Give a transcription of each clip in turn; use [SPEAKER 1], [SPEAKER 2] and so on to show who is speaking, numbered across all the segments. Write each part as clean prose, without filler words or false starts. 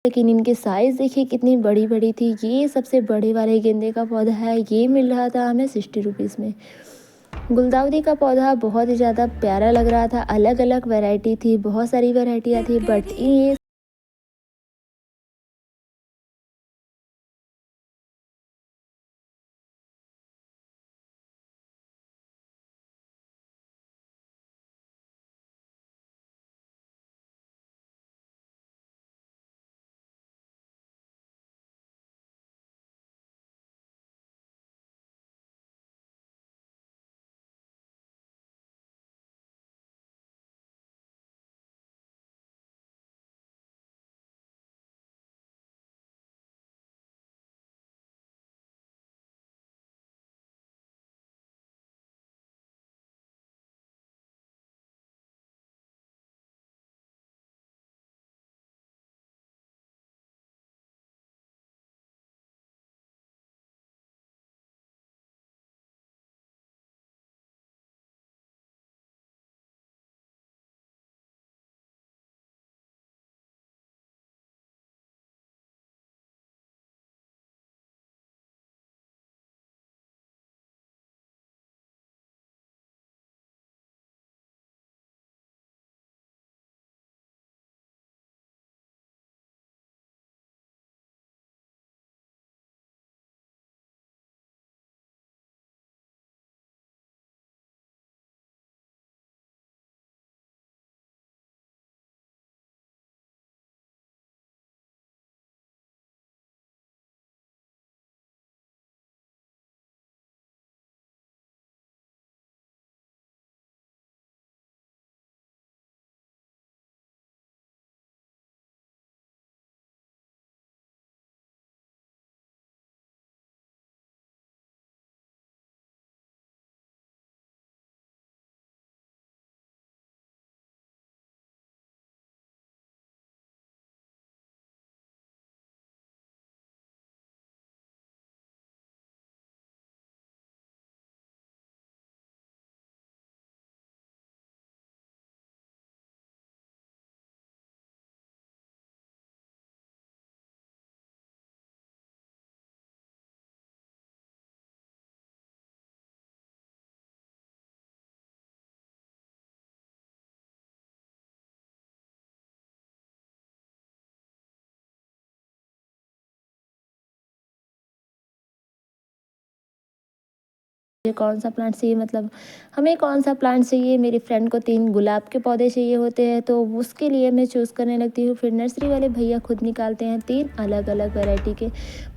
[SPEAKER 1] लेकिन इनके साइज़ देखिए कितनी बड़ी-बड़ी थी। ये सबसे बड़े वाले गेंदे का पौधा है, ये मिल रहा था हमें 60 रुपीज़ में। गुलदाउदी का पौधा बहुत ही ज़्यादा प्यारा लग रहा था, अलग-अलग वैरायटी थी, बहुत सारी वैरायटियाँ थी, बट ये कौन सा प्लांट चाहिए, मतलब हमें कौन सा प्लांट चाहिए। मेरी फ्रेंड को 3 गुलाब के पौधे चाहिए होते हैं, तो उसके लिए मैं चूज़ करने लगती हूँ। फिर नर्सरी वाले भैया खुद निकालते हैं 3 अलग-अलग वैरायटी के,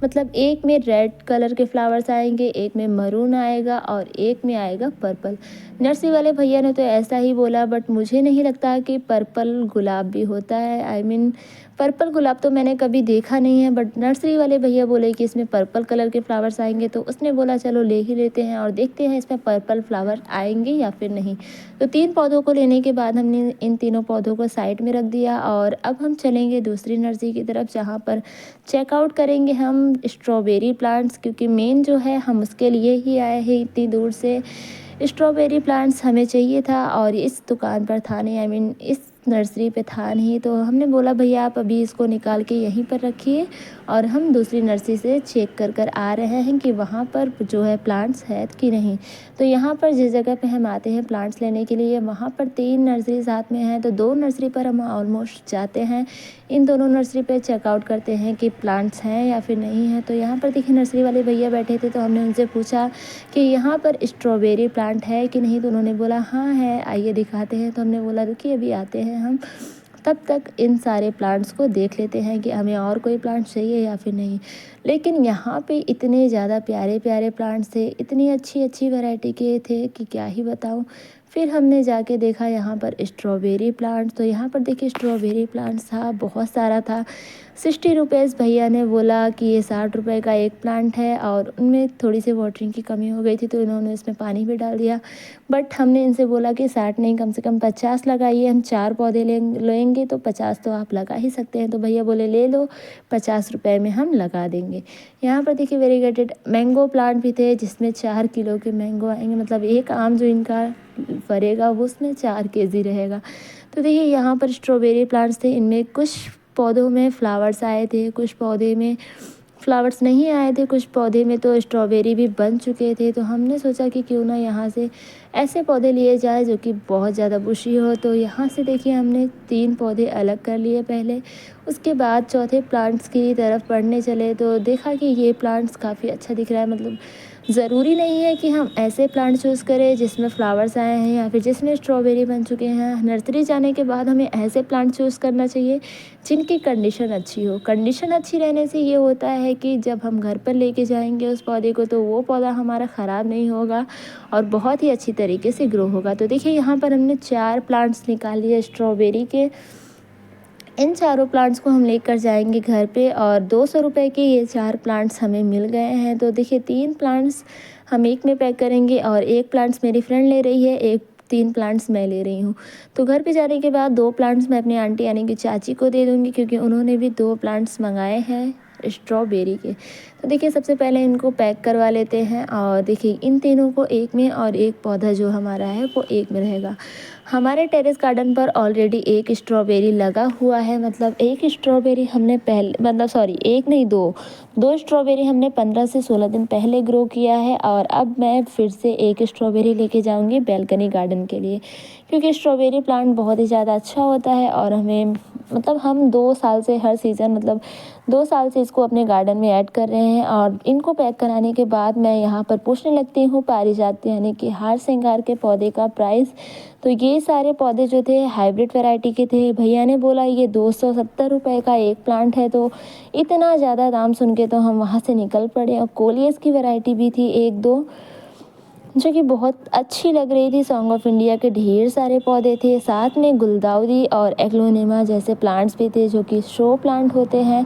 [SPEAKER 1] मतलब एक में रेड कलर के फ्लावर्स आएँगे, एक में मरून आएगा और एक में आएगा पर्पल। नर्सरी वाले भैया ने तो ऐसा ही बोला, बट मुझे नहीं लगता कि पर्पल गुलाब भी होता है। आई मीन पर्पल गुलाब तो मैंने कभी देखा नहीं है, बट नर्सरी वाले भैया बोले कि इसमें पर्पल कलर के फ्लावर्स आएंगे, तो उसने बोला चलो ले ही लेते हैं और देखते हैं इसमें पर्पल फ्लावर आएंगे या फिर नहीं। तो 3 पौधों को लेने के बाद हमने इन तीनों पौधों को साइड में रख दिया और अब हम चलेंगे दूसरी नर्सरी की तरफ, जहाँ पर चेकआउट करेंगे हम स्ट्रॉबेरी प्लांट्स, क्योंकि मेन जो है हम उसके लिए ही आए हैं इतनी दूर से। स्ट्रॉबेरी प्लांट्स हमें चाहिए था और इस दुकान पर था नहीं, आई मीन इस नर्सरी पे था नहीं, तो हमने बोला भैया आप अभी इसको निकाल के यहीं पर रखिए और हम दूसरी नर्सरी से चेक कर कर आ रहे हैं कि वहाँ पर जो है प्लांट्स है कि नहीं। तो यहाँ पर जिस जगह पे हम आते हैं प्लांट्स लेने के लिए, वहाँ पर 3 नर्सरी साथ में हैं, तो 2 नर्सरी पर हम ऑलमोस्ट जाते हैं। इन दोनों नर्सरी पे चेकआउट करते हैं कि प्लांट्स हैं या फिर नहीं है। तो यहाँ पर देखिए नर्सरी वाले भैया बैठे थे, तो हमने उनसे पूछा कि यहाँ पर स्ट्रॉबेरी प्लांट है कि नहीं, तो उन्होंने बोला हाँ है, आइए दिखाते हैं। तो हमने बोला रुकिए अभी आते हैं हम, तब तक इन सारे प्लांट्स को देख लेते हैं कि हमें और कोई प्लांट चाहिए या फिर नहीं। लेकिन यहाँ पे इतने ज़्यादा प्यारे प्यारे प्लांट्स थे, इतनी अच्छी अच्छी वैरायटी के थे कि क्या ही बताऊँ। फिर हमने जाके देखा यहाँ पर स्ट्रॉबेरी प्लांट्स, तो यहाँ पर देखिए स्ट्रॉबेरी प्लांट्स था, बहुत सारा था। 60 रुपीज़ भैया ने बोला कि ये 60 रुपए का एक प्लांट है, और उनमें थोड़ी सी वाटरिंग की कमी हो गई थी, तो इन्होंने इसमें पानी भी डाल दिया। बट हमने इनसे बोला कि 60 नहीं, कम से कम 50 लगाइए, हम 4 पौधे लेंगे तो 50 तो आप लगा ही सकते हैं। तो भैया बोले ले लो, 50 रुपए में हम लगा देंगे। यहाँ पर देखिए वेरीगेटेड मैंगो प्लांट भी थे, जिसमें 4 किलो के मैंगो आएंगे, मतलब एक आम जो इनका फरेगा वो उसमें 4 केजी रहेगा। तो देखिए यहाँ पर स्ट्रॉबेरी प्लांट्स थे, इनमें कुछ पौधों में फ्लावर्स आए थे, कुछ पौधे में फ्लावर्स नहीं आए थे, कुछ पौधे में तो स्ट्रॉबेरी भी बन चुके थे। तो हमने सोचा कि क्यों ना यहाँ से ऐसे पौधे लिए जाए जो कि बहुत ज़्यादा बुशी हो। तो यहाँ से देखिए हमने 3 पौधे अलग कर लिए पहले, उसके बाद चौथे प्लांट्स की तरफ बढ़ने चले तो देखा कि ये प्लांट्स काफ़ी अच्छा दिख रहा है। मतलब ज़रूरी नहीं है कि हम ऐसे प्लांट चूज़ करें जिसमें फ्लावर्स आए हैं या फिर जिसमें स्ट्रॉबेरी बन चुके हैं। नर्सरी जाने के बाद हमें ऐसे प्लांट चूज़ करना चाहिए जिनकी कंडीशन अच्छी हो। कंडीशन अच्छी रहने से ये होता है कि जब हम घर पर लेके जाएंगे उस पौधे को तो वो पौधा हमारा ख़राब नहीं होगा और बहुत ही अच्छी तरीके से ग्रो होगा। तो देखिए यहाँ पर हमने 4 प्लांट्स निकाल लिए स्ट्रॉबेरी के। इन चारों प्लांट्स को हम लेकर जाएंगे घर पे और 200 रुपये के ये 4 प्लांट्स हमें मिल गए हैं। तो देखिए 3 प्लांट्स हम एक में पैक करेंगे और 1 प्लांट्स मेरी फ्रेंड ले रही है, 3 प्लांट्स मैं ले रही हूँ। तो घर पे जाने के बाद 2 प्लांट्स मैं अपनी आंटी यानी कि चाची को दे दूँगी क्योंकि उन्होंने भी 2 प्लांट्स मंगाए हैं स्ट्रॉबेरी के। तो देखिए सबसे पहले इनको पैक करवा लेते हैं और देखिए इन तीनों को एक में और एक पौधा जो हमारा है वो एक में रहेगा। हमारे टेरेस गार्डन पर ऑलरेडी एक स्ट्रॉबेरी लगा हुआ है। मतलब एक स्ट्रॉबेरी हमने पहले मतलब सॉरी एक नहीं दो स्ट्रॉबेरी हमने 15 से 16 दिन पहले ग्रो किया है और अब मैं फिर से एक स्ट्रॉबेरी लेके जाऊंगी बैल्कनी गार्डन के लिए क्योंकि स्ट्रॉबेरी प्लांट बहुत ही ज़्यादा अच्छा होता है और हमें मतलब हम 2 साल से हर सीज़न मतलब 2 साल से इसको अपने गार्डन में ऐड कर रहे हैं। और इनको पैक कराने के बाद मैं यहाँ पर पूछने लगती हूँ पारिजात यानी कि हार श्रृंगार के पौधे का प्राइस। तो ये सारे पौधे जो थे हाइब्रिड वैरायटी के थे। भैया ने बोला ये 270 रुपये का एक प्लांट है। तो इतना ज़्यादा दाम सुन के तो हम वहाँ से निकल पड़े। और कोलियस की वैरायटी भी थी 1-2 जो कि बहुत अच्छी लग रही थी। सॉन्ग ऑफ इंडिया के ढेर सारे पौधे थे, साथ में गुलदाउदी और एग्लोनिमा जैसे प्लांट्स भी थे जो कि शो प्लांट होते हैं।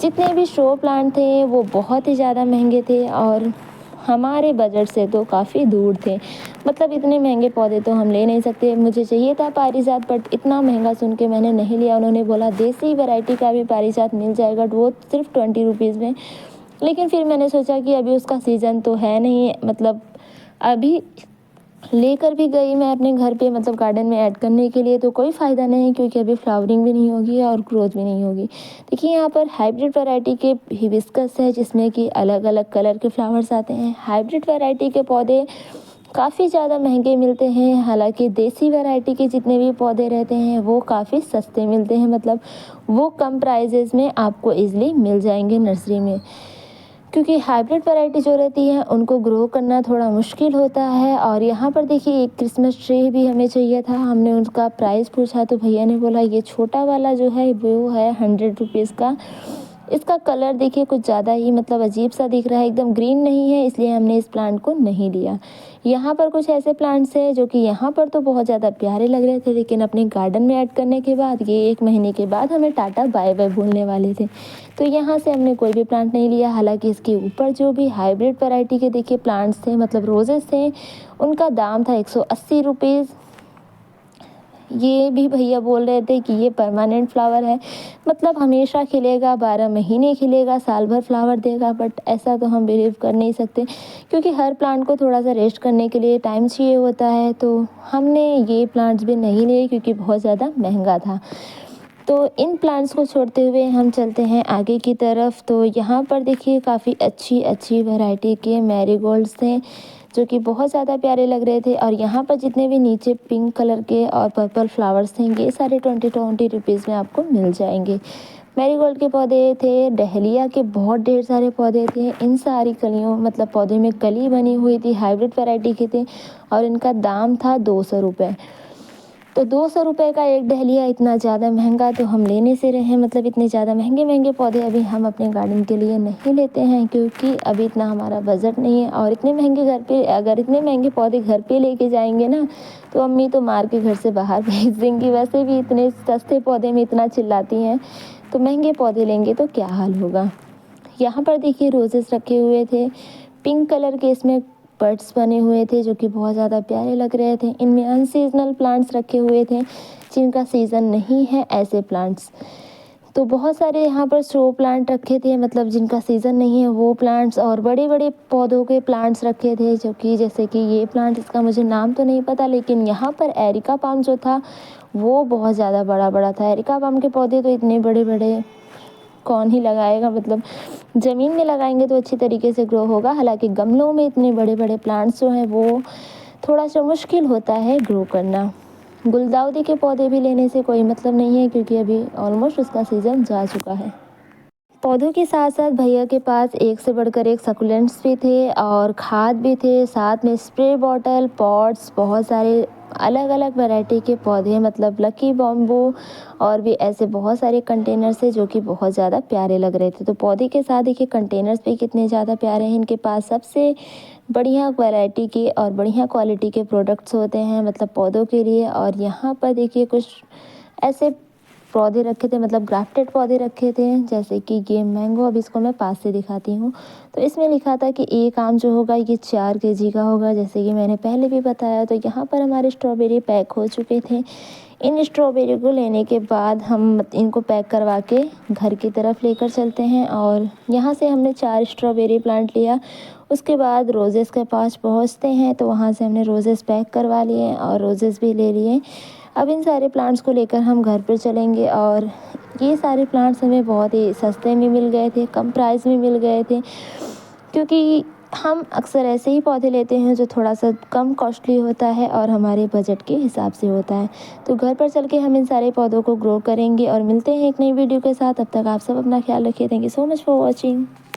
[SPEAKER 1] जितने भी शो प्लांट थे वो बहुत ही ज़्यादा महंगे थे और हमारे बजट से तो काफ़ी दूर थे। मतलब इतने महंगे पौधे तो हम ले नहीं सकते। मुझे चाहिए था पारिजात बट इतना महंगा सुन के मैंने नहीं लिया। उन्होंने बोला देसी वैरायटी का भी पारिजात मिल जाएगा वो सिर्फ 20 रुपीज़ में। लेकिन फिर मैंने सोचा कि अभी उसका सीज़न तो है नहीं, मतलब अभी लेकर भी गई मैं अपने घर पे मतलब गार्डन में ऐड करने के लिए तो कोई फ़ायदा नहीं क्योंकि अभी फ्लावरिंग भी नहीं होगी और ग्रोथ भी नहीं होगी। देखिए यहाँ पर हाइब्रिड वैरायटी के हिबिस्कस है जिसमें कि अलग अलग कलर के फ्लावर्स आते हैं। हाइब्रिड वैरायटी के पौधे काफ़ी ज़्यादा महंगे मिलते हैं, हालांकि देसी वैरायटी के जितने भी पौधे रहते हैं वो काफ़ी सस्ते मिलते हैं। मतलब वो कम प्राइजेज़ में आपको ईज़िली मिल जाएंगे नर्सरी में क्योंकि हाइब्रिड वैरायटी जो रहती है उनको ग्रो करना थोड़ा मुश्किल होता है। और यहाँ पर देखिए एक क्रिसमस ट्री भी हमें चाहिए था। हमने उसका प्राइस पूछा तो भैया ने बोला ये छोटा वाला जो है वो है 100 रुपीज़ का। इसका कलर देखिए कुछ ज़्यादा ही मतलब अजीब सा दिख रहा है, एकदम ग्रीन नहीं है, इसलिए हमने इस प्लांट को नहीं लिया। यहाँ पर कुछ ऐसे प्लांट्स हैं जो कि यहाँ पर तो बहुत ज़्यादा प्यारे लग रहे थे लेकिन अपने गार्डन में ऐड करने के बाद ये 1 महीने के बाद हमें टाटा बाय बाय बोलने वाले थे। तो यहाँ से हमने कोई भी प्लांट नहीं लिया। हालांकि इसके ऊपर जो भी हाइब्रिड वैरायटी के देखिए प्लांट्स थे मतलब रोजेस थे उनका दाम था 180 रुपीज़। ये भी भैया बोल रहे थे कि ये परमानेंट फ्लावर है, मतलब हमेशा खिलेगा, 12 महीने खिलेगा, साल भर फ्लावर देगा। बट ऐसा तो हम बिलीव कर नहीं सकते क्योंकि हर प्लांट को थोड़ा सा रेस्ट करने के लिए टाइम चाहिए होता है। तो हमने ये प्लांट्स भी नहीं लिए क्योंकि बहुत ज़्यादा महंगा था। तो इन प्लांट्स को छोड़ते हुए हम चलते हैं आगे की तरफ। तो यहाँ पर देखिए काफ़ी अच्छी वैरायटी के मैरीगोल्ड्स थे जो कि बहुत ज़्यादा प्यारे लग रहे थे। और यहाँ पर जितने भी नीचे पिंक कलर के और पर्पल फ्लावर्स थे ये सारे 20 रुपीज़ में आपको मिल जाएंगे। मैरीगोल्ड के पौधे थे, डहलिया के बहुत ढेर सारे पौधे थे। इन सारी कलियों मतलब पौधे में कली बनी हुई थी, हाइब्रिड वैरायटी के थे और इनका दाम था 200 रुपये। तो 200 रुपये का एक डहलिया इतना ज़्यादा महंगा तो हम लेने से रहे। मतलब इतने ज़्यादा महंगे पौधे अभी हम अपने गार्डन के लिए नहीं लेते हैं क्योंकि अभी इतना हमारा बजट नहीं है। और इतने महंगे घर पे अगर इतने महंगे पौधे घर पे लेके जाएंगे ना तो अम्मी तो मार के घर से बाहर भेज देंगी। वैसे भी इतने सस्ते पौधे में इतना चिल्लाती हैं, तो महंगे पौधे लेंगे तो क्या हाल होगा। यहाँ पर देखिए रोजेस रखे हुए थे पिंक कलर के, इसमें बर्ड्स बने हुए थे जो कि बहुत ज़्यादा प्यारे लग रहे थे। इनमें अनसीजनल प्लांट्स रखे हुए थे जिनका सीज़न नहीं है, ऐसे प्लांट्स। तो बहुत सारे यहाँ पर शो प्लांट रखे थे, मतलब जिनका सीज़न नहीं है वो प्लांट्स, और बड़े बड़े पौधों के प्लांट्स रखे थे, जो कि जैसे कि ये प्लांट, इसका मुझे नाम तो नहीं पता, लेकिन यहाँ पर एरिका पाम जो था वो बहुत ज़्यादा बड़ा बड़ा था। एरिका पाम के पौधे तो इतने बड़े बड़े कौन ही लगाएगा, मतलब ज़मीन में लगाएंगे तो अच्छी तरीके से ग्रो होगा, हालांकि गमलों में इतने बड़े बड़े प्लांट्स जो हैं वो थोड़ा सा मुश्किल होता है ग्रो करना। गुलदाउदी के पौधे भी लेने से कोई मतलब नहीं है, क्योंकि अभी ऑलमोस्ट उसका सीज़न जा चुका है। पौधों के साथ साथ भैया के पास एक से बढ़कर एक सकुलेंट्स भी थे और खाद भी थे, साथ में स्प्रे बॉटल, पॉट्स, बहुत सारे अलग अलग वैरायटी के पौधे, मतलब लकी बॉम्बू, और भी ऐसे बहुत सारे कंटेनर्स थे जो कि बहुत ज़्यादा प्यारे लग रहे थे। तो पौधे के साथ देखिए कंटेनर्स भी कितने ज़्यादा प्यारे हैं। इनके पास सबसे बढ़िया वैरायटी के और बढ़िया क्वालिटी के प्रोडक्ट्स होते हैं, मतलब पौधों के लिए। और यहाँ पर देखिए कुछ ऐसे पौधे रखे थे, मतलब ग्राफ्टेड पौधे रखे थे, जैसे कि ये मैंगो, अब इसको मैं पास से दिखाती हूँ। तो इसमें लिखा था कि एक आम जो होगा ये 4 केजी का होगा, जैसे कि मैंने पहले भी बताया। तो यहाँ पर हमारे स्ट्रॉबेरी पैक हो चुके थे। इन स्ट्रॉबेरी को लेने के बाद हम इनको पैक करवा के घर की तरफ लेकर चलते हैं, और यहाँ से हमने 4 स्ट्रॉबेरी प्लांट लिया। उसके बाद रोजेस के पास पहुँचते हैं, तो वहाँ से हमने रोजेस पैक करवा लिए और रोजेस भी ले लिए। अब इन सारे प्लांट्स को लेकर हम घर पर चलेंगे, और ये सारे प्लांट्स हमें बहुत ही सस्ते में मिल गए थे, कम प्राइस में मिल गए थे, क्योंकि हम अक्सर ऐसे ही पौधे लेते हैं जो थोड़ा सा कम कॉस्टली होता है और हमारे बजट के हिसाब से होता है। तो घर पर चल के हम इन सारे पौधों को ग्रो करेंगे, और मिलते हैं एक नई वीडियो के साथ। तब तक आप सब अपना ख्याल रखिए। Thank you so much for watching.